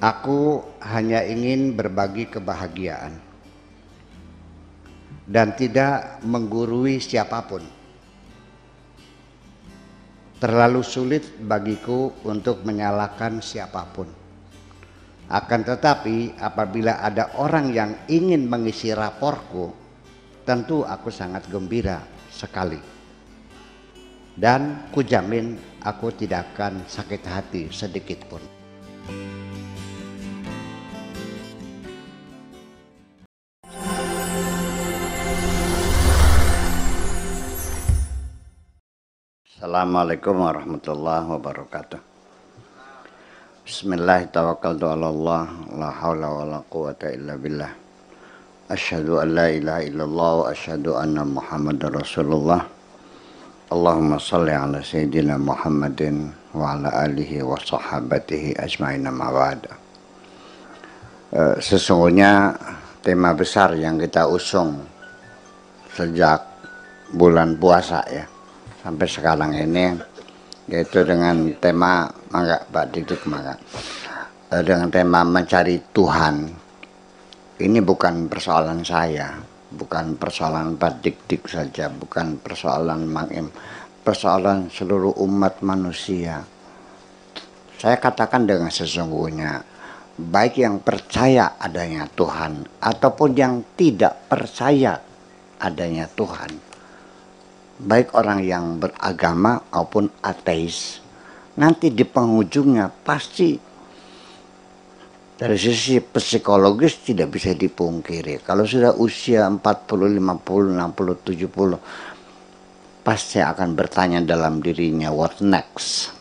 Aku hanya ingin berbagi kebahagiaan dan tidak menggurui siapapun. Terlalu sulit bagiku untuk menyalahkan siapapun. Akan tetapi apabila ada orang yang ingin mengisi raporku, tentu aku sangat gembira sekali. Dan kujamin aku tidak akan sakit hati sedikit pun. Assalamualaikum warahmatullahi wabarakatuh. Bismillahirrahmanirrahim. La haula wa la quwata illa billah. Asyhadu an la ilaha illallah wa asyhadu anna Muhammadar Rasulullah. Allahumma shalli ala sayyidina Muhammadin wa ala alihi wa sahabatihi ajma'in amma ba'd. Sesungguhnya tema besar yang kita usung sejak bulan puasa ya sampai sekarang ini, yaitu dengan tema dengan tema mencari Tuhan. Ini bukan persoalan saya, bukan persoalan Pak Dik-Dik saja, bukan persoalan Mang Im, persoalan seluruh umat manusia. Saya katakan dengan sesungguhnya, baik yang percaya adanya Tuhan ataupun yang tidak percaya adanya Tuhan, baik orang yang beragama maupun ateis, nanti di penghujungnya pasti dari sisi psikologis tidak bisa dipungkiri. Kalau sudah usia 40, 50, 60, 70, pasti akan bertanya dalam dirinya, what next?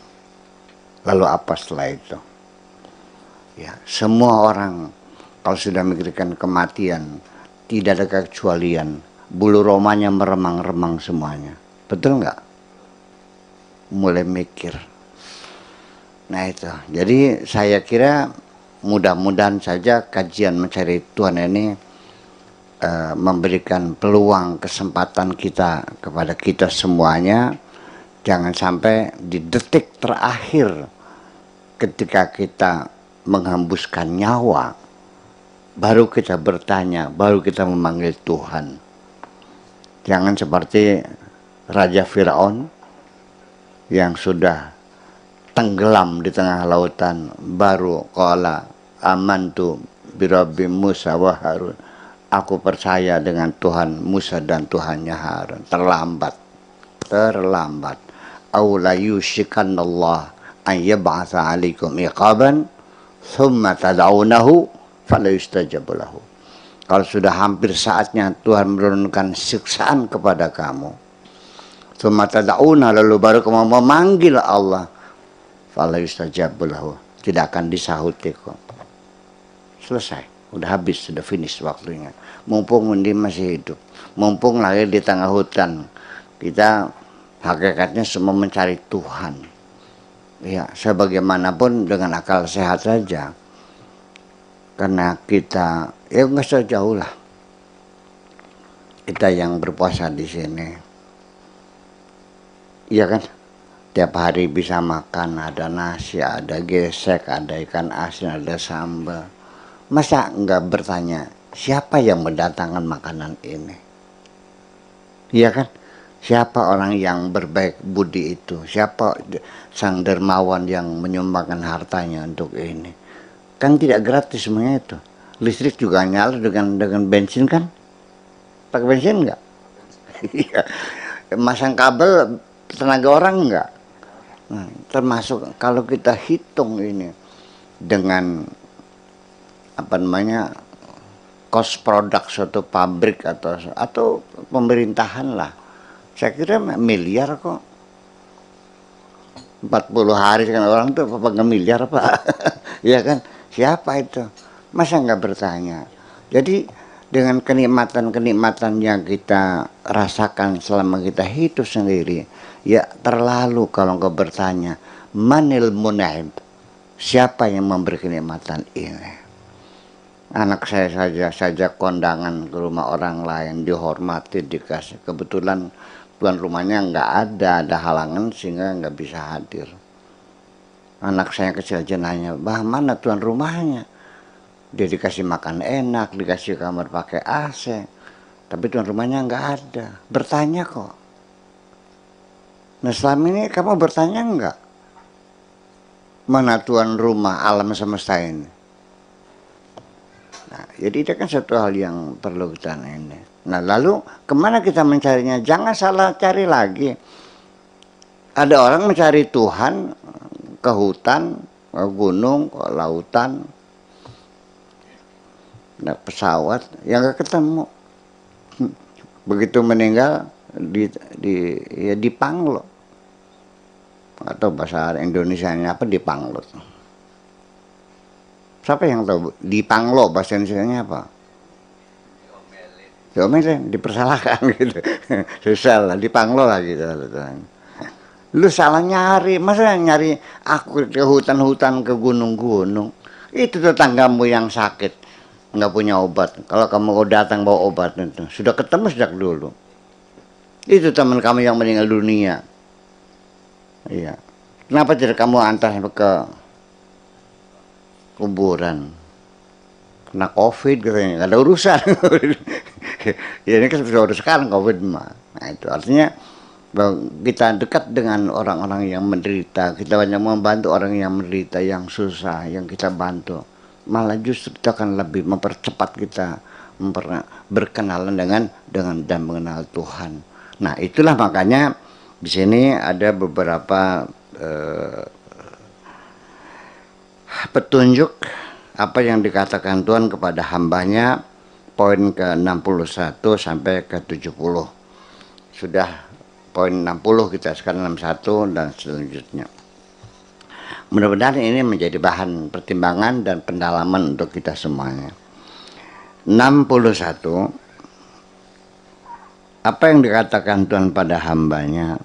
Lalu apa setelah itu? Ya, semua orang kalau sudah memikirkan kematian, tidak ada kekecualian, bulu romanya meremang-remang semuanya. Betul nggak? Mulai mikir. Nah itu. Jadi saya kira mudah-mudahan saja kajian mencari Tuhan ini memberikan peluang kesempatan kita kepada kita semuanya. Jangan sampai di detik terakhir ketika kita menghembuskan nyawa, baru kita bertanya, baru kita memanggil Tuhan. Jangan seperti Raja Firaun yang sudah tenggelam di tengah lautan, baru qala amantu birabbi Musa wa Harun. Aku percaya dengan Tuhan Musa dan Tuhannya Harun. Terlambat. Aw la yushikanallah an yab'atha 'alaikum iqaban thumma tad'unahu fala yustajabu lahu. Kalau sudah hampir saatnya Tuhan menurunkan siksaan kepada kamu, tsumma tad'una, lalu baru kamu memanggil Allah, fala yustajabu lahu, tidak akan disahuti kok. Selesai, udah habis, sudah finish waktunya. Mumpung dia masih hidup, mumpung lahir di tengah hutan, kita hakikatnya semua mencari Tuhan. Ya, sebagaimanapun dengan akal sehat saja. Karena kita, ya nggak usah jauh lah. Kita yang berpuasa di sini, iya kan? Tiap hari bisa makan, ada nasi, ada gesek, ada ikan asin, ada sambal. Masa nggak bertanya, siapa yang mendatangkan makanan ini? Iya kan? Siapa orang yang berbaik budi itu? Siapa sang dermawan yang menyumbangkan hartanya untuk ini? Kan tidak gratis semuanya itu. Listrik juga nyala dengan bensin kan? Pakai bensin enggak? Iya. Masang kabel tenaga orang enggak? Nah, termasuk kalau kita hitung ini dengan apa namanya cost produk suatu pabrik atau pemerintahan lah, saya kira miliar kok. 40 hari kan orang tuh apa miliar apa? Iya kan? Siapa itu? Masa nggak bertanya? Jadi dengan kenikmatan-kenikmatan yang kita rasakan selama kita hidup sendiri, ya terlalu kalau nggak bertanya, manil mun'im, siapa yang memberi kenikmatan ini? Anak saya saja kondangan ke rumah orang lain, dihormati, dikasih. Kebetulan tuan rumahnya nggak ada halangan sehingga nggak bisa hadir. Anak saya kecil aja nanya, bah mana tuan rumahnya? Dia dikasih makan enak, dikasih kamar pakai AC, tapi tuan rumahnya nggak ada. Bertanya kok. Nah selama ini kamu bertanya nggak? Mana tuan rumah alam semesta ini? Nah, jadi itu kan satu hal yang perlu kita ini. Nah lalu kemana kita mencarinya? Jangan salah cari lagi. Ada orang mencari Tuhan ke hutan, ke gunung, ke lautan, naik pesawat, yang gak ketemu. Begitu meninggal ya dipanglo. Atau bahasa Indonesianya apa, dipanglo. Siapa yang tahu dipanglo bahasa Indonesianya apa? Diomelin, dipersalahkan gitu. Susah lah, dipanglo lah gitu. Lu salah nyari, masa nyari aku ke hutan-hutan, ke gunung-gunung. Itu tetanggamu yang sakit, nggak punya obat. Kalau kamu datang bawa obat itu, sudah ketemu sejak dulu. Itu teman kamu yang meninggal dunia. Iya. Kenapa tidak kamu antar ke kuburan? Kena COVID katanya, nggak ada urusan. Ya ini kan sudah sekarang COVID mah. Nah itu artinya kita dekat dengan orang-orang yang menderita, kita banyak membantu orang yang menderita, yang susah, yang kita bantu. Malah justru kita akan lebih mempercepat kita berkenalan dengan dan mengenal Tuhan. Nah itulah makanya di sini ada beberapa petunjuk apa yang dikatakan Tuhan kepada hambanya, poin ke-61 sampai ke-70. Sudah poin 60 kita, sekarang 61 dan selanjutnya. Mudah-mudahan ini menjadi bahan pertimbangan dan pendalaman untuk kita semuanya. 61. Apa yang dikatakan Tuhan pada hambanya?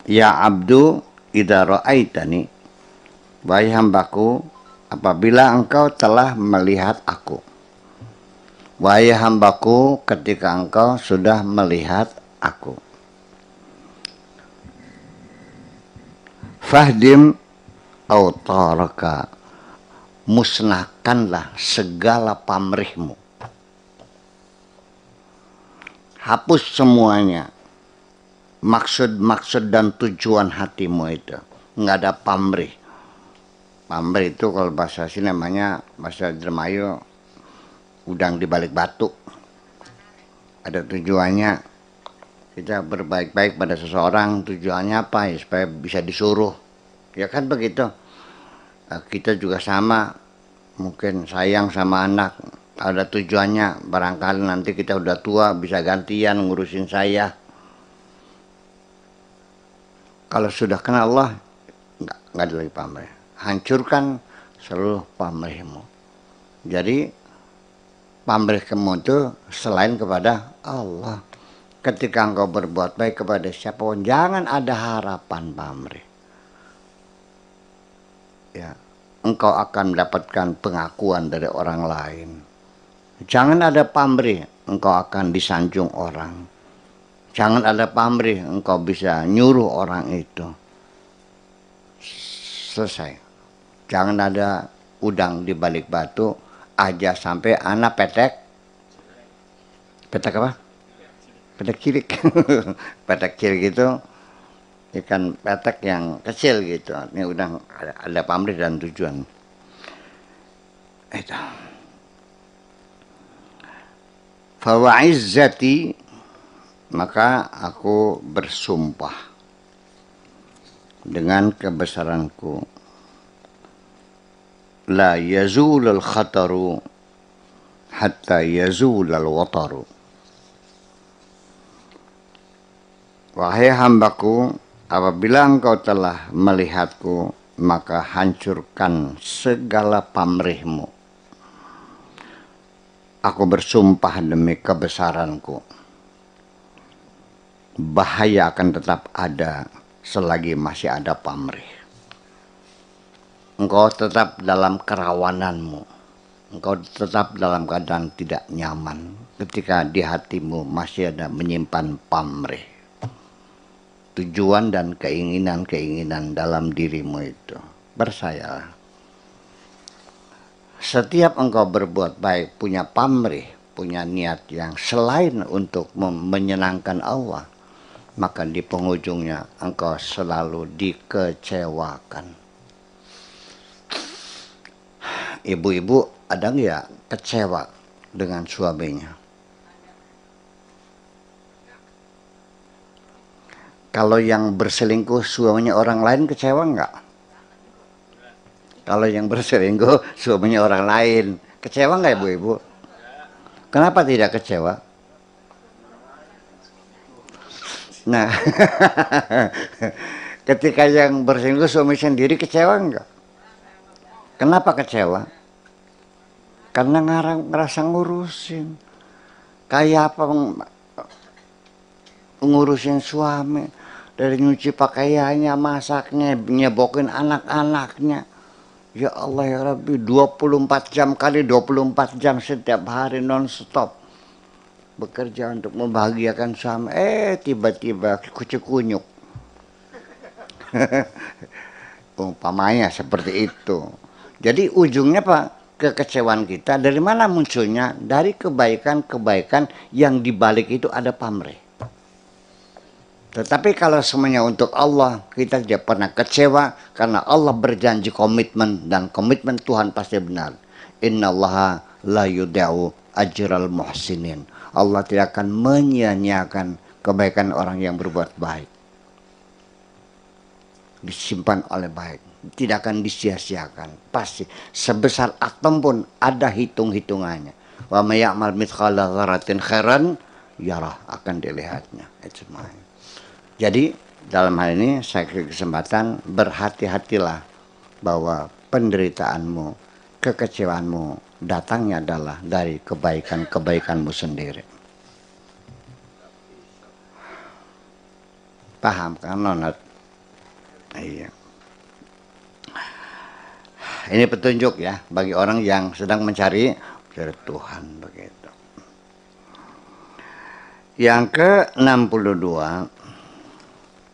Ya abdu idza ra'aitani, wahai hambaku, apabila engkau telah melihat aku. Wahai hambaku, ketika engkau sudah melihat aku. Fahdim autaraka, musnahkanlah segala pamrihmu. Hapus semuanya. Maksud-maksud dan tujuan hatimu itu. Nggak ada pamrih. Pamrih itu kalau bahasa sini namanya, bahasa Dermayu, udang di balik batu. Ada tujuannya. Kita berbaik-baik pada seseorang, tujuannya apa ya? Supaya bisa disuruh. Ya kan begitu. Kita juga sama. Mungkin sayang sama anak. Ada tujuannya. Barangkali nanti kita udah tua bisa gantian ngurusin saya. Kalau sudah kenal Allah, nggak ada lagi pamrih. Hancurkan seluruh pamrihmu. Jadi pamrih kamu itu selain kepada Allah. Ketika engkau berbuat baik kepada siapapun, jangan ada harapan pamrih. Ya, engkau akan mendapatkan pengakuan dari orang lain. Jangan ada pamrih, engkau akan disanjung orang. Jangan ada pamrih, engkau bisa nyuruh orang itu. Selesai. Jangan ada udang di balik batu, aja sampai anak petek. Petek apa? Petek cilik. Petek cilik itu ikan petek yang kecil gitu. Ini udah ada pamrih dan tujuan. Itu. Fa izzati, maka aku bersumpah dengan kebesaranku, la yazulul khataru hatta yazulal wataru. Wahai hambaku, apabila engkau telah melihatku, maka hancurkan segala pamrihmu. Aku bersumpah demi kebesaranku, bahaya akan tetap ada selagi masih ada pamrih. Engkau tetap dalam kerawananmu. Engkau tetap dalam keadaan tidak nyaman ketika di hatimu masih ada menyimpan pamrih. Tujuan dan keinginan-keinginan dalam dirimu itu. Percayalah, setiap engkau berbuat baik, punya pamrih, punya niat yang selain untuk menyenangkan Allah, maka di penghujungnya engkau selalu dikecewakan. Ibu-ibu ada nggak kecewa dengan suaminya? Kalau yang berselingkuh suaminya orang lain kecewa nggak? Kalau yang berselingkuh suaminya orang lain kecewa nggak ibu-ibu? Kenapa tidak kecewa? Nah, ketika yang berselingkuh suami sendiri kecewa nggak? Kenapa kecewa? Karena ngerasa ngurusin. Kayak apa ngurusin suami. Dari nyuci pakaiannya, masaknya, nyebokin anak-anaknya. Ya Allah ya Rabbi, 24 jam kali 24 jam setiap hari non-stop. Bekerja untuk membahagiakan suami. Tiba-tiba kucuk-kunyuk. Umpamanya seperti itu. Jadi ujungnya Pak, kekecewaan kita dari mana munculnya? Dari kebaikan-kebaikan yang dibalik itu ada pamrih. Tetapi kalau semuanya untuk Allah, kita tidak pernah kecewa karena Allah berjanji komitmen dan komitmen Tuhan pasti benar. Innallaha la yudhi'u ajral muhsinin. Allah tidak akan menyia-nyiakan kebaikan orang yang berbuat baik. Disimpan oleh baik, tidak akan disia-siakan. Pasti sebesar atom pun ada hitung-hitungannya. Wa may ya'mal mithqala dzarratin khairan yarah, akan dilihatnya. Itu semuanya. Jadi dalam hal ini saya kesempatan berhati-hatilah bahwa penderitaanmu, kekecewaanmu datangnya adalah dari kebaikan-kebaikanmu sendiri. Paham kan Nonat? Iya. Ini petunjuk ya bagi orang yang sedang mencari Tuhan begitu. Yang ke-62,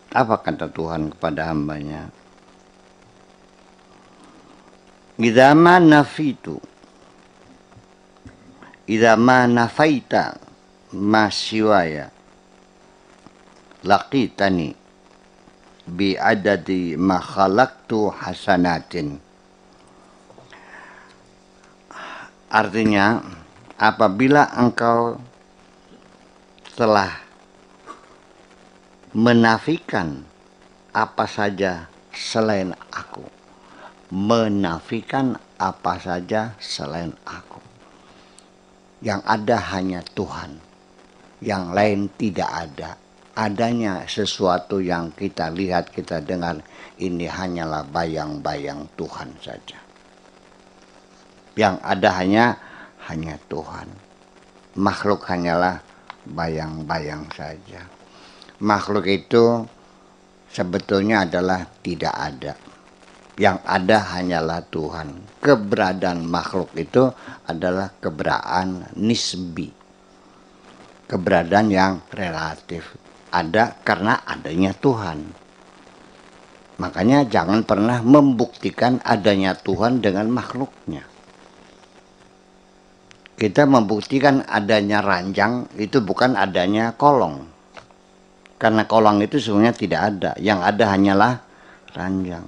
apa kata Tuhan kepada hambanya? Idza ma nafitu, idza ma nafaita ma siwaya laqitani bi adadi ma khalaqtu hasanatin. Artinya, apabila engkau telah menafikan apa saja selain aku, menafikan apa saja selain aku, yang ada hanya Tuhan, yang lain tidak ada. Adanya sesuatu yang kita lihat, kita dengar, ini hanyalah bayang-bayang Tuhan saja. Yang ada hanya Tuhan. Makhluk hanyalah bayang-bayang saja. Makhluk itu sebetulnya adalah tidak ada. Yang ada hanyalah Tuhan. Keberadaan makhluk itu adalah keberadaan nisbi. Keberadaan yang relatif. Ada karena adanya Tuhan. Makanya jangan pernah membuktikan adanya Tuhan dengan makhluknya. Kita membuktikan adanya ranjang itu bukan adanya kolong. Karena kolong itu sebenarnya tidak ada. Yang ada hanyalah ranjang.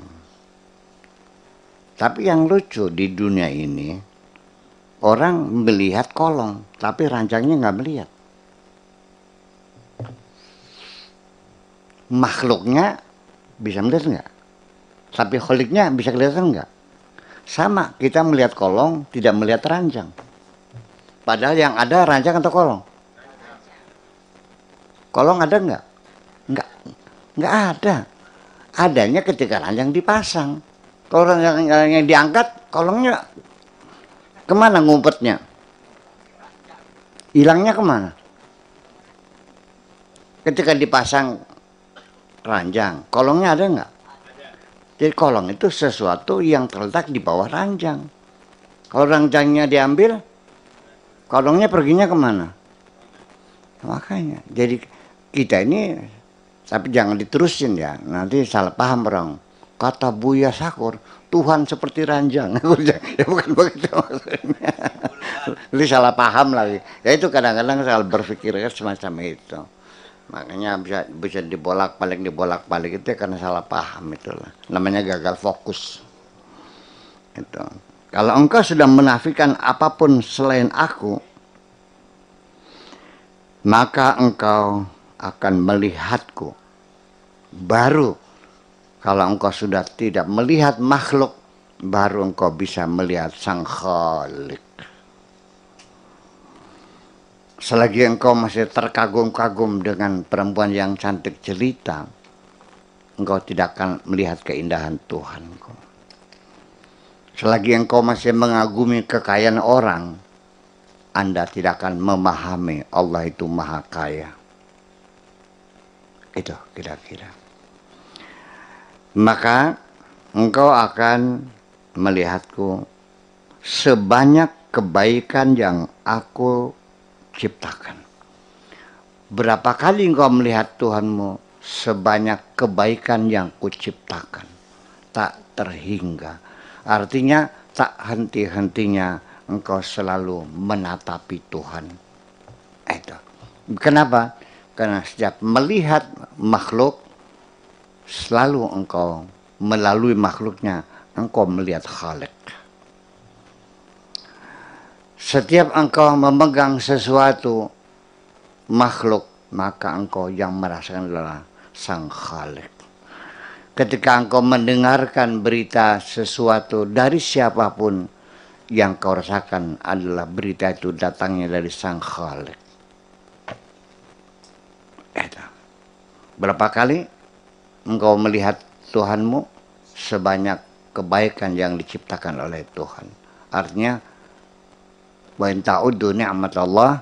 Tapi yang lucu di dunia ini, orang melihat kolong, tapi ranjangnya nggak melihat. Makhluknya bisa melihat nggak? Tapi kholiknya bisa kelihatan nggak? Sama, kita melihat kolong, tidak melihat ranjang. Padahal yang ada ranjang atau kolong? Kolong ada nggak? Nggak ada. Adanya ketika ranjang dipasang. Kalau ranjangnya diangkat, kolongnya kemana ngumpetnya? Hilangnya kemana? Ketika dipasang ranjang, kolongnya ada nggak? Jadi kolong itu sesuatu yang terletak di bawah ranjang. Kalau ranjangnya diambil, kolongnya perginya kemana? Makanya, jadi kita ini, tapi jangan diterusin ya, nanti salah paham orang. kata Buya Sakur, Tuhan seperti ranjang. Ya bukan begitu maksudnya. Jadi salah paham lagi. Ya itu kadang-kadang salah berpikir semacam itu. Makanya bisa dibolak-balik itu karena salah paham itulah. Namanya gagal fokus. Itu. Kalau engkau sudah menafikan apapun selain aku, maka engkau akan melihatku. Baru kalau engkau sudah tidak melihat makhluk, baru engkau bisa melihat Sang Khalik. Selagi engkau masih terkagum-kagum dengan perempuan yang cantik jelita, engkau tidak akan melihat keindahan Tuhan. Selagi engkau masih mengagumi kekayaan orang, Anda tidak akan memahami Allah itu maha kaya. Itu kira-kira. Maka engkau akan melihatku sebanyak kebaikan yang aku ciptakan. Berapa kali engkau melihat Tuhanmu? Sebanyak kebaikan yang kuciptakan. Tak terhingga. Artinya tak henti-hentinya engkau selalu menatapi Tuhan. Itu. Kenapa? Karena setiap melihat makhluk, selalu engkau melalui makhluknya, engkau melihat Khalik. Setiap engkau memegang sesuatu makhluk, maka engkau yang merasakan adalah Sang Khalik. Ketika engkau mendengarkan berita sesuatu dari siapapun, yang kau rasakan adalah berita itu datangnya dari Sang Khalik. Berapa kali engkau melihat Tuhanmu? Sebanyak kebaikan yang diciptakan oleh Tuhan. Artinya, wa in ta'uddu ni'matallah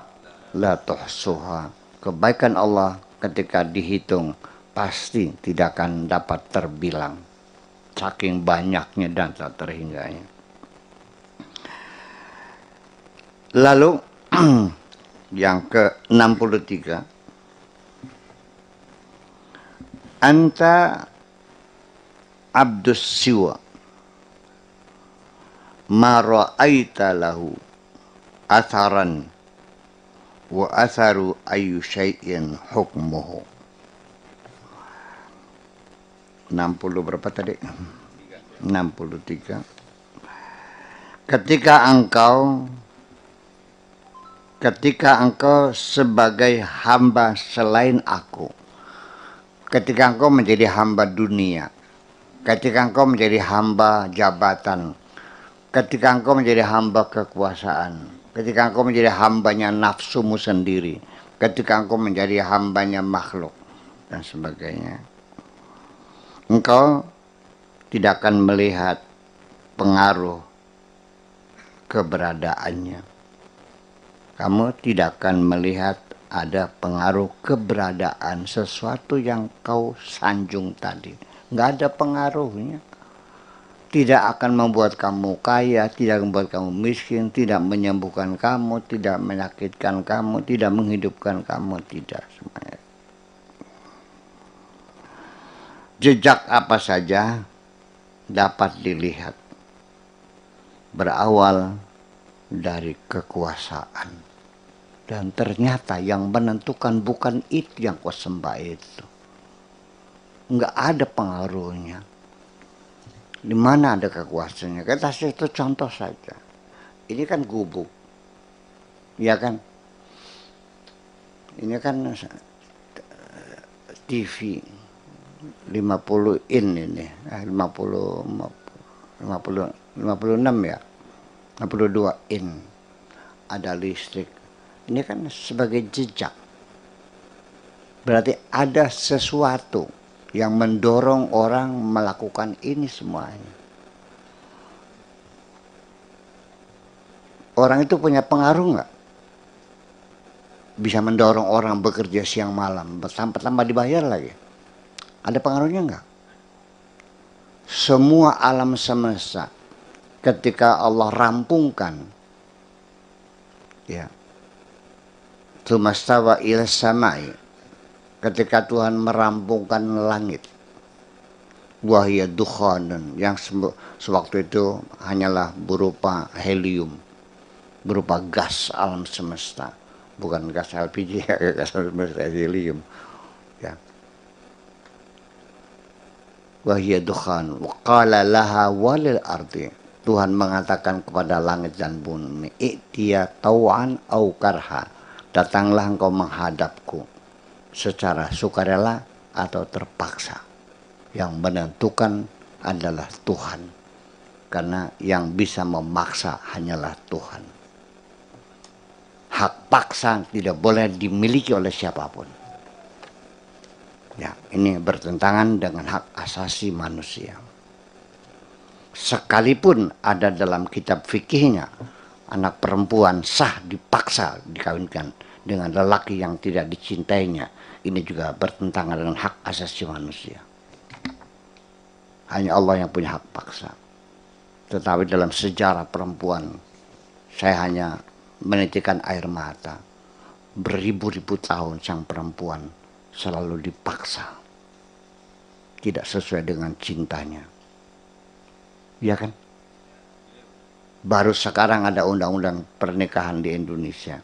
la tuhsuha. Kebaikan Allah ketika dihitung pasti tidak akan dapat terbilang. Saking banyaknya dan tak terhingganya. Lalu yang ke-63, anta abdus siwa ma ra'aita lahu atharan wa atharu ayu syai'in hukmuhu. 60 berapa tadi? 63. Ketika engkau sebagai hamba selain aku, ketika engkau menjadi hamba dunia, ketika engkau menjadi hamba jabatan, ketika engkau menjadi hamba kekuasaan, ketika engkau menjadi hambanya nafsumu sendiri, ketika engkau menjadi hambanya makhluk, dan sebagainya, engkau tidak akan melihat pengaruh keberadaannya. Kamu tidak akan melihat ada pengaruh keberadaan sesuatu yang kau sanjung tadi. Nggak ada pengaruhnya. Tidak akan membuat kamu kaya, tidak membuat kamu miskin, tidak menyembuhkan kamu, tidak menyakitkan kamu, tidak menghidupkan kamu, tidak semuanya. Jejak apa saja dapat dilihat. Berawal dari kekuasaan. Dan ternyata yang menentukan bukan itu yang kau sembah itu. Enggak ada pengaruhnya. Di mana ada kekuasaannya? Kita itu contoh saja. Ini kan gubuk. Ya kan? Ini kan TV 50 in ini. 56 ya. 52 in. Ada listrik. Ini kan sebagai jejak. Berarti ada sesuatu yang mendorong orang melakukan ini semuanya. Orang itu punya pengaruh nggak? Bisa mendorong orang bekerja siang malam, tanpa dibayar lagi. Ada pengaruhnya nggak? Semua alam semesta ketika Allah rampungkan, ya, Tumastawa ilas samai, ketika Tuhan merampungkan langit, wahya dukhanan, yang sewaktu itu hanyalah berupa helium, berupa gas alam semesta, bukan gas LPG, gas alam semesta, helium. Ya. Wahya dukhan, waqala laha walil ardi. Tuhan mengatakan kepada langit dan bumi, i'tiya tau'an au karha. Datanglah engkau menghadapku secara sukarela atau terpaksa. Yang menentukan adalah Tuhan. Karena yang bisa memaksa hanyalah Tuhan. Hak paksa tidak boleh dimiliki oleh siapapun. Ya, ini bertentangan dengan hak asasi manusia. Sekalipun ada dalam kitab fikihnya, anak perempuan sah dipaksa dikawinkan dengan lelaki yang tidak dicintainya, ini juga bertentangan dengan hak asasi manusia. Hanya Allah yang punya hak paksa. Tetapi dalam sejarah perempuan, saya hanya menitikan air mata. Beribu-ribu tahun sang perempuan selalu dipaksa, tidak sesuai dengan cintanya. Ya kan? Baru sekarang ada undang-undang pernikahan di Indonesia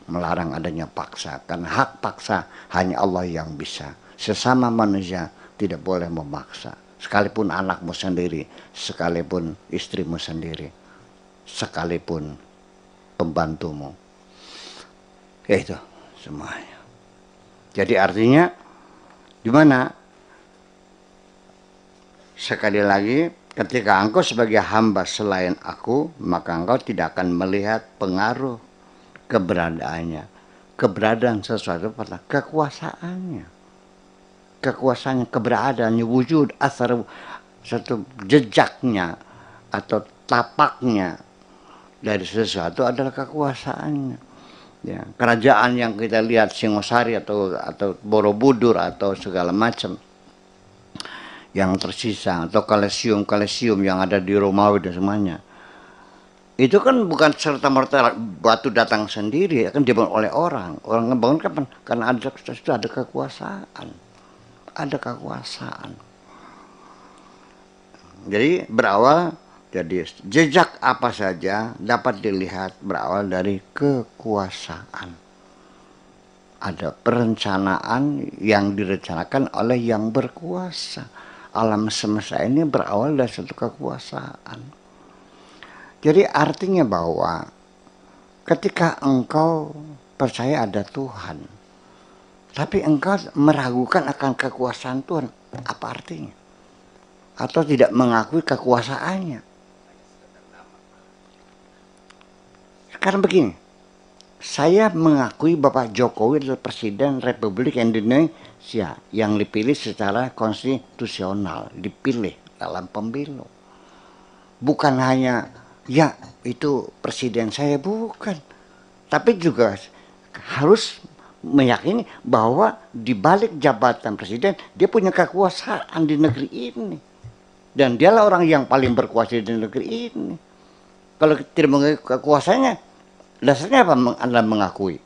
melarang adanya paksa, karena hak paksa hanya Allah yang bisa. Sesama manusia tidak boleh memaksa, sekalipun anakmu sendiri, sekalipun istrimu sendiri, sekalipun pembantumu. Ya itu semuanya. Jadi artinya di mana? Sekali lagi, ketika engkau sebagai hamba selain aku, maka engkau tidak akan melihat pengaruh keberadaannya. Keberadaan sesuatu pada kekuasaannya. Kekuasaannya, keberadaannya, wujud, asar, satu jejaknya atau tapaknya dari sesuatu adalah kekuasaannya. Ya, kerajaan yang kita lihat Singosari atau Borobudur atau segala macam yang tersisa, atau kalesium yang ada di Romawi dan semuanya, itu kan bukan serta merta batu datang sendiri, kan dibangun oleh orang ngebangun kapan? Karena ada kekuasaan, jadi berawal. Jadi jejak apa saja dapat dilihat berawal dari kekuasaan. Ada perencanaan yang direncanakan oleh yang berkuasa. Alam semesta ini berawal dari satu kekuasaan. Jadi artinya bahwa ketika engkau percaya ada Tuhan, tapi engkau meragukan akan kekuasaan Tuhan, apa artinya? Atau tidak mengakui kekuasaannya. Sekarang begini, saya mengakui Bapak Jokowi adalah Presiden Republik Indonesia yang dipilih secara konstitusional, dipilih dalam pemilu. Bukan hanya, ya itu presiden saya, bukan. Tapi juga harus meyakini bahwa di balik jabatan presiden, dia punya kekuasaan di negeri ini. Dan dialah orang yang paling berkuasa di negeri ini. Kalau tidak mengakui kekuasaannya, dasarnya apa Anda mengakui?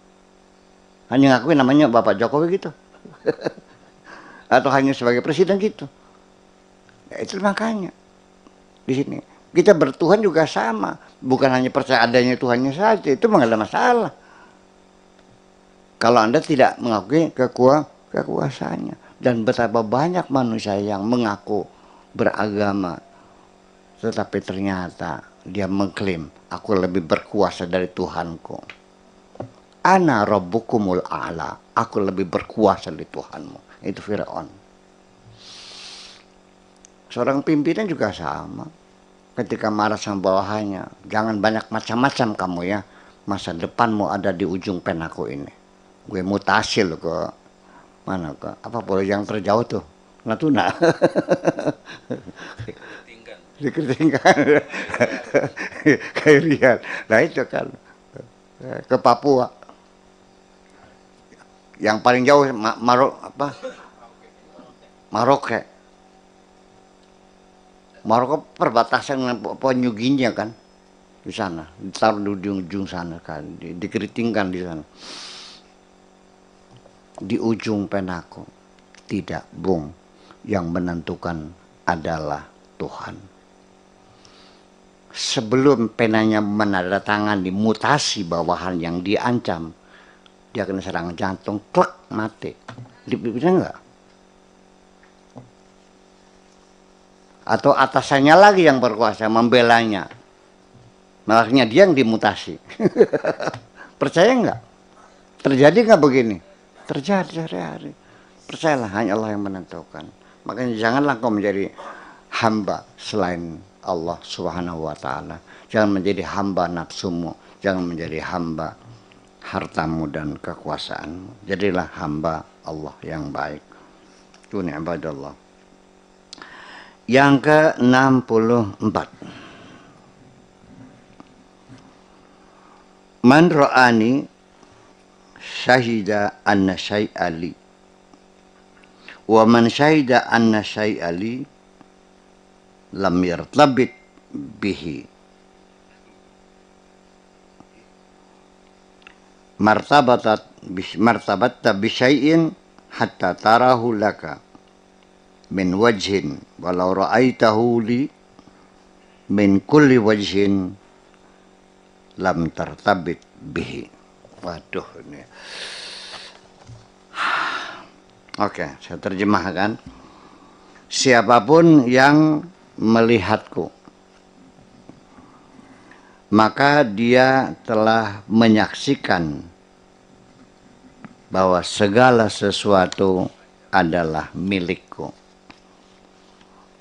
Hanya mengakui namanya Bapak Jokowi gitu? Atau hanya sebagai presiden gitu? Ya, itu makanya di sini kita bertuhan juga sama, bukan hanya percaya adanya Tuhannya saja, itu nggak ada masalah. Kalau Anda tidak mengakui kekuasaannya, dan betapa banyak manusia yang mengaku beragama, tetapi ternyata dia mengklaim, aku lebih berkuasa dari Tuhanku. Ana rabbukumul a'la, aku lebih berkuasa dari Tuhanmu. Itu Firaun. Seorang pimpinan juga sama. Ketika marah sama bawahannya, jangan banyak macam-macam kamu ya. Masa depanmu ada di ujung penaku ini. Gue mutasil ke mana, ke apa boleh yang terjauh tuh, Natuna. Dikeritingkan. Kayak Rian. Nah itu kan ke Papua. Yang paling jauh Maroke. Maroko perbatasan dengan Papua New Guinea kan, di sana, ditaruh di ujung sana kan, dikeritingkan di sana. Di ujung penaku, tidak bung, yang menentukan adalah Tuhan. Sebelum penanya menandatangani mutasi bawahan yang diancam, dia kena serangan jantung, klek, mati. Bisa enggak? Atau atasannya lagi yang berkuasa membelanya, makanya dia yang dimutasi. Percaya enggak? Terjadi enggak begini? Terjadi sehari-hari. Percayalah, hanya Allah yang menentukan. Makanya janganlah kau menjadi hamba selain Allah Subhanahu wa ta'ala. Jangan menjadi hamba nafsumu, jangan menjadi hamba hartamu dan kekuasaanmu. Jadilah hamba Allah yang baik. Itu ibadallah. Yang ke-64. Man ra'ani syahida anna syai'a li. Wa man syahida anna syai'a li lam yartabit bihi. Martabatta bisyai'in hatta tarahu laka min wajhin walau ra'aitahu li min kulli wajhin lam tartabit bihi. Waduh ini. Oke, saya terjemahkan. Siapapun yang melihatku, maka dia telah menyaksikan bahwa segala sesuatu adalah milikku.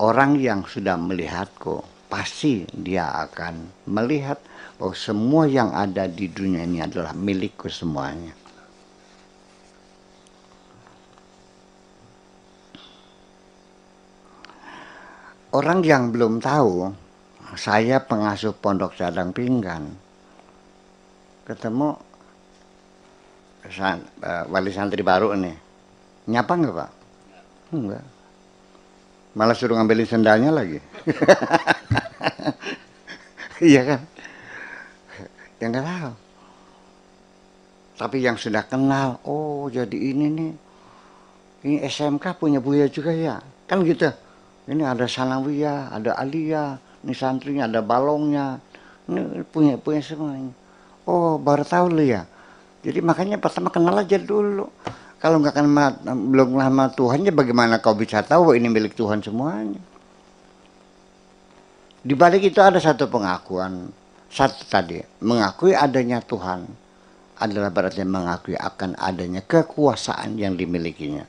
Orang yang sudah melihatku, pasti dia akan melihat bahwa semua yang ada di dunia ini adalah milikku semuanya. Orang yang belum tahu, saya pengasuh pondok Cadang Pinggan, ketemu wali santri baru nih, nyapa enggak Pak? Enggak. Malah suruh ngambilin sendalnya lagi. Iya kan? Ya nggak tahu. Tapi yang sudah kenal, oh jadi ini nih, ini SMK punya Buya juga ya, kan gitu. Ini ada Sanawiyah, ada Aliyah, ini santrinya ada balongnya, ini punya semuanya. Oh baru tahu lu ya. Jadi makanya pertama kenal aja dulu. Kalau nggak kenal, belum lama Tuhan, ya bagaimana kau bisa tahu ini milik Tuhan semuanya? Di balik itu ada satu pengakuan, satu tadi mengakui adanya Tuhan adalah berarti mengakui akan adanya kekuasaan yang dimilikinya.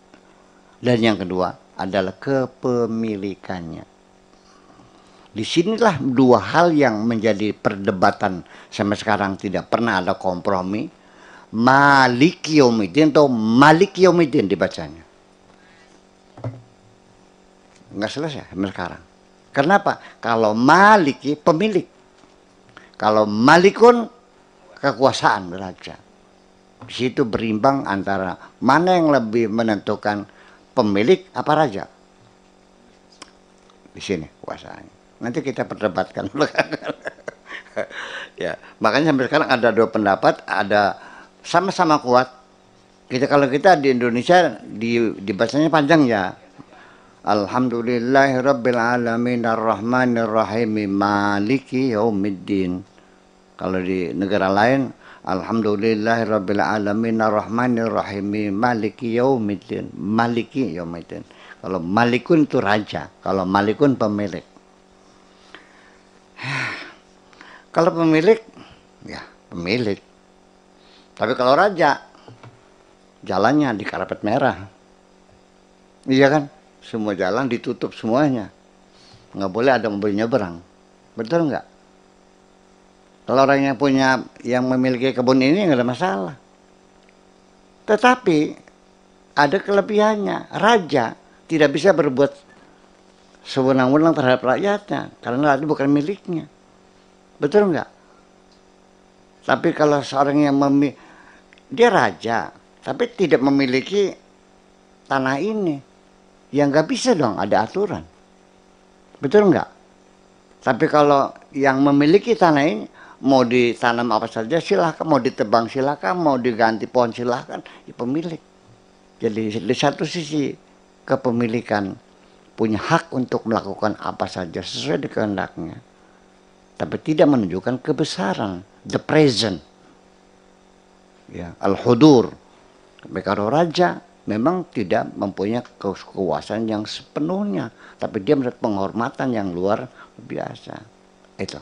Dan yang kedua adalah kepemilikannya. Disinilah dua hal yang menjadi perdebatan sampai sekarang, tidak pernah ada kompromi. Maliki Yaumiddin atau Maliki Yaumiddin dibacanya. Enggak selesai sampai sekarang. Kenapa? Kalau Maliki pemilik, kalau Malikun kekuasaan raja. Di situ berimbang antara mana yang lebih menentukan, pemilik apa raja. Di sini kuasanya. Nanti kita perdebatkan. Ya, makanya sampai sekarang ada dua pendapat, ada sama-sama kuat. Kalau kita di Indonesia dibacanya panjang ya. Alhamdulillahirabbil alamin arrahmanir rahim maliki yaumiddin. Kalau di negara lain alhamdulillahirabbil alamin arrahmanir rahim maliki yaumiddin. Maliki yaumiddin. Kalau malikun itu raja, kalau malikun pemilik. Kalau pemilik ya pemilik. Tapi kalau raja jalannya di karpet merah. Iya kan? Semua jalan ditutup semuanya. Nggak boleh ada mobil nyebrang. Betul nggak? Kalau orang yang memiliki kebun ini nggak ada masalah. Tetapi ada kelebihannya. Raja tidak bisa berbuat sewenang-wenang terhadap rakyatnya karena itu bukan miliknya. Betul nggak? Tapi kalau seorang yang dia raja, tapi tidak memiliki tanah ini, ya nggak bisa dong, ada aturan. Betul nggak? Tapi kalau yang memiliki tanah ini, mau ditanam apa saja silakan, mau ditebang silakan, mau diganti pohon silakan, ya pemilik. Jadi di satu sisi kepemilikan punya hak untuk melakukan apa saja sesuai dengan kehendaknya, tapi tidak menunjukkan kebesaran, the present, ya, al-hudur. Tapi kalau raja memang tidak mempunyai kekuasaan yang sepenuhnya, tapi dia mendapat penghormatan yang luar biasa. Itu.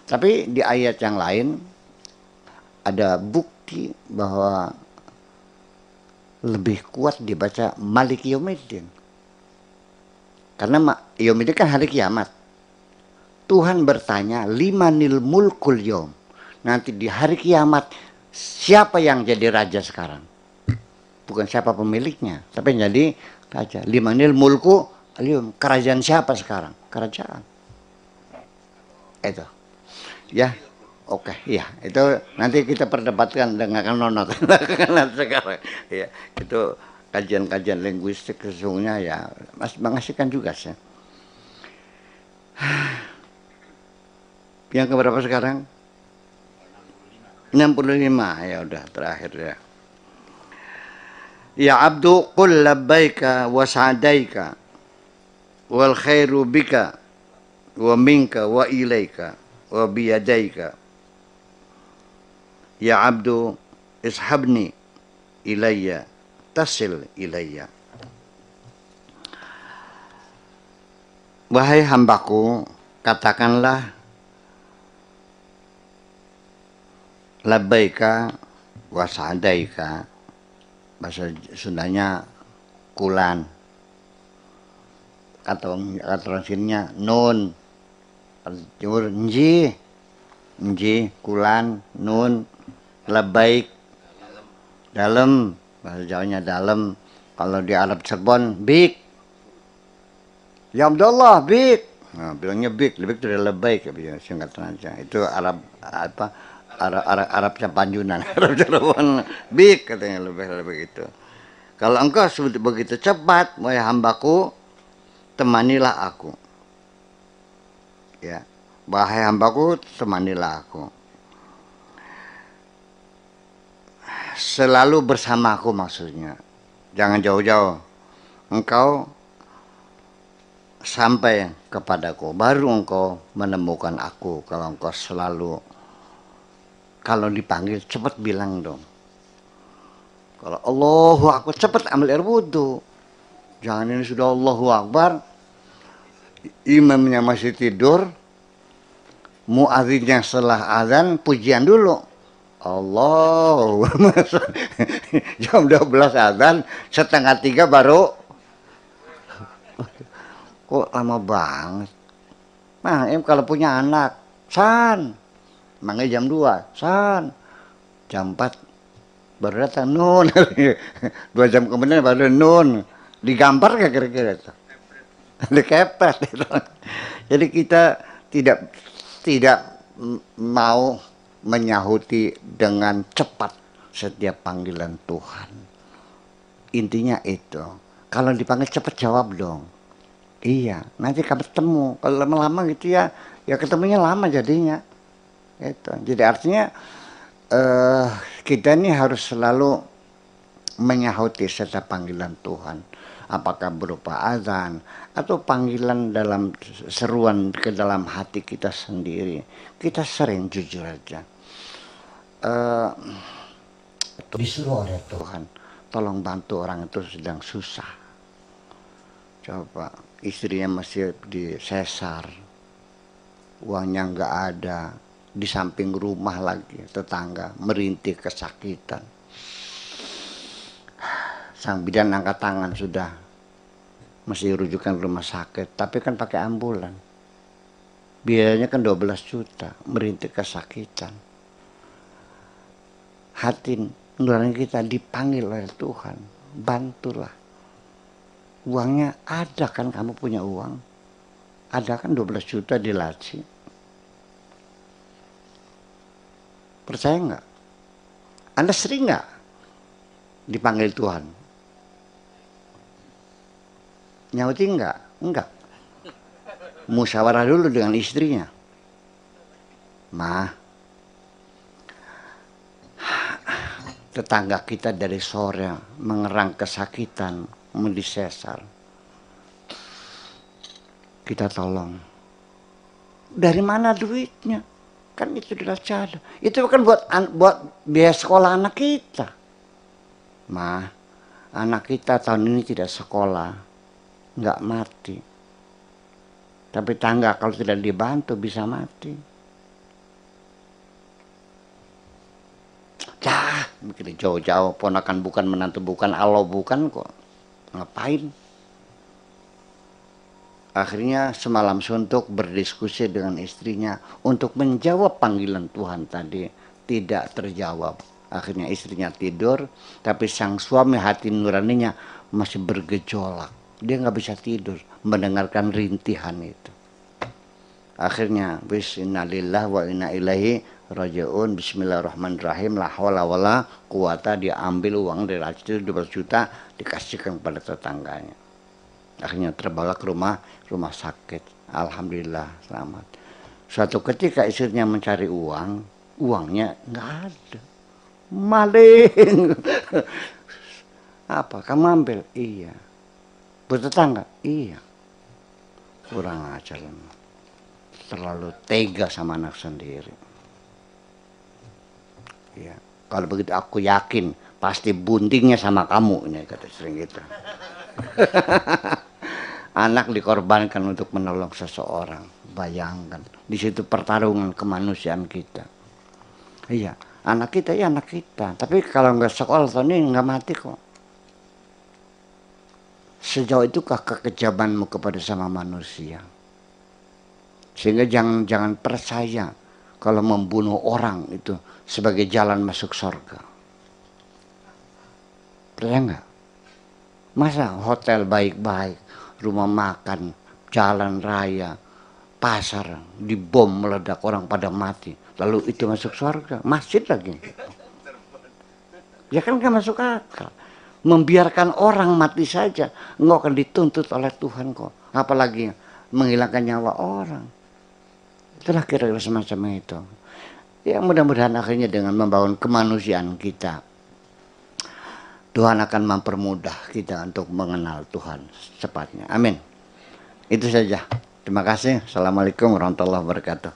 Tapi di ayat yang lain ada bukti bahwa lebih kuat dibaca Malik Yaumiddin. Karena Yaumiddin kan hari kiamat. Tuhan bertanya, limanil mulkul yaum. Nanti di hari kiamat, siapa yang jadi raja sekarang? Bukan siapa pemiliknya, tapi jadi raja. Limanil mulku al-yaum. Kerajaan siapa sekarang? Kerajaan. Itu. Ya. Oke, ya itu nanti kita perdebatkan dengan nonot sekarang. Ya, itu kajian-kajian linguistik sesungguhnya ya mengasihkan juga sih. Yang keberapa sekarang? 65. Ya udah terakhir ya. Ya abdu qul labbaika wa sa'daika wal khairu bika wa minka wa ilaika wa biyadaika. Ya abdu ishabni ilayya tasil ilayya. Wahai hambaku, katakanlah labbaika wa sa'daika. Bahasa Sundanya kulan. Atau sininya nun. Timur nji kulan nun. Labbaik dalam, bahasa Jawanya dalam. Kalau di Arab Cirebon bik. Ya Abdullah bik. Nah, bilangnya bik, lebih dari labbaik ya, singkatan aja. Itu Arab apa? Arabnya Panjunan, Arab Cirebon bik katanya lebih itu. Kalau engkau begitu cepat, wahai hambaku, temanilah aku. Ya, wahai hambaku, temanilah aku. Selalu bersamaku maksudnya. Jangan jauh-jauh. Engkau sampai kepadaku, baru engkau menemukan aku. Kalau engkau selalu, kalau dipanggil cepat bilang dong. Kalau Allahu Akbar cepat ambil air wudhu. Jangan ini sudah Allahu Akbar, imamnya masih tidur, muadzinnya setelah azan pujian dulu. Allah. Jam 12 azan, setengah 3 baru. Kok lama banget? Mang Em kalau punya anak, san. Manggil jam 2, san. Jam 4 baru datang nun. 2 jam kemudian baru nun. Digambar gak kira-kira itu? Dikepet itu. Jadi kita tidak mau menyahuti dengan cepat setiap panggilan Tuhan. Intinya itu. Kalau dipanggil cepat jawab dong. Iya, nanti kamu ketemu. Kalau lama-lama gitu ya ketemunya lama jadinya. Itu. Jadi artinya kita ini harus selalu menyahuti setiap panggilan Tuhan. Apakah berupa azan atau panggilan dalam seruan ke dalam hati kita sendiri. Kita sering jujur aja. Disuruh oleh Tuhan, tolong bantu orang itu sedang susah. Coba istrinya masih disesar, uangnya nggak ada, di samping rumah lagi tetangga merintih kesakitan. Sang bidan angkat tangan sudah mesti rujukan rumah sakit, tapi kan pakai ambulan. Biayanya kan 12 juta, merintih kesakitan. Hati nurani kita dipanggil oleh Tuhan, bantulah. Uangnya ada kan, kamu punya uang. Ada kan 12 juta di laci. Percaya nggak? Anda sering nggak dipanggil Tuhan? Nyauti enggak? Enggak. Musyawarah dulu dengan istrinya. Ma, tetangga kita dari sore mengerang kesakitan, disesar. kita tolong. Dari mana duitnya? Kan itu diraca ada. Itu kan buat biaya sekolah anak kita. Ma, anak kita tahun ini tidak sekolah, nggak mati. Tapi tangga kalau tidak dibantu bisa mati. Cah, mikir jauh-jauh, ponakan bukan, menantu bukan, Allah bukan kok. Ngapain? Akhirnya semalam suntuk berdiskusi dengan istrinya untuk menjawab panggilan Tuhan tadi, tidak terjawab. Akhirnya istrinya tidur, tapi sang suami hati nuraninya masih bergejolak. Dia nggak bisa tidur mendengarkan rintihan itu. Akhirnya bismillah wa inna ilaihi rajiun, bismillahirrahmanirrahim, la haula wala quwata, dia ambil uang dari itu 12 juta dikasihkan kepada tetangganya. Akhirnya terbawa ke rumah sakit. Alhamdulillah selamat. Suatu ketika istrinya mencari uang, uangnya nggak ada. Maling. Apa? Kamu ambil? Iya. Bertetangga? Iya. Kurang ajar. Terlalu tega sama anak sendiri. Ya. Kalau begitu aku yakin pasti buntingnya sama kamu, ini kata sering gitu. Anak dikorbankan untuk menolong seseorang. Bayangkan, di situ pertarungan kemanusiaan kita. Iya, anak kita ya anak kita. Tapi kalau nggak sekolah tahun ini nggak mati kok. Sejauh itukah kekejamanmu kepada sama manusia? Sehingga jangan percaya kalau membunuh orang itu sebagai jalan masuk surga. Percaya nggak? Masa hotel baik-baik, rumah makan, jalan raya, pasar dibom meledak, orang pada mati, lalu itu masuk surga? Masjid lagi. Ya kan gak masuk akal. Membiarkan orang mati saja nggak akan dituntut oleh Tuhan kok. Apalagi menghilangkan nyawa orang. Itulah kira-kira semacam itu. Ya mudah-mudahan akhirnya dengan membangun kemanusiaan kita, Tuhan akan mempermudah kita untuk mengenal Tuhan secepatnya. Amin. Itu saja. Terima kasih. Assalamualaikum warahmatullahi wabarakatuh.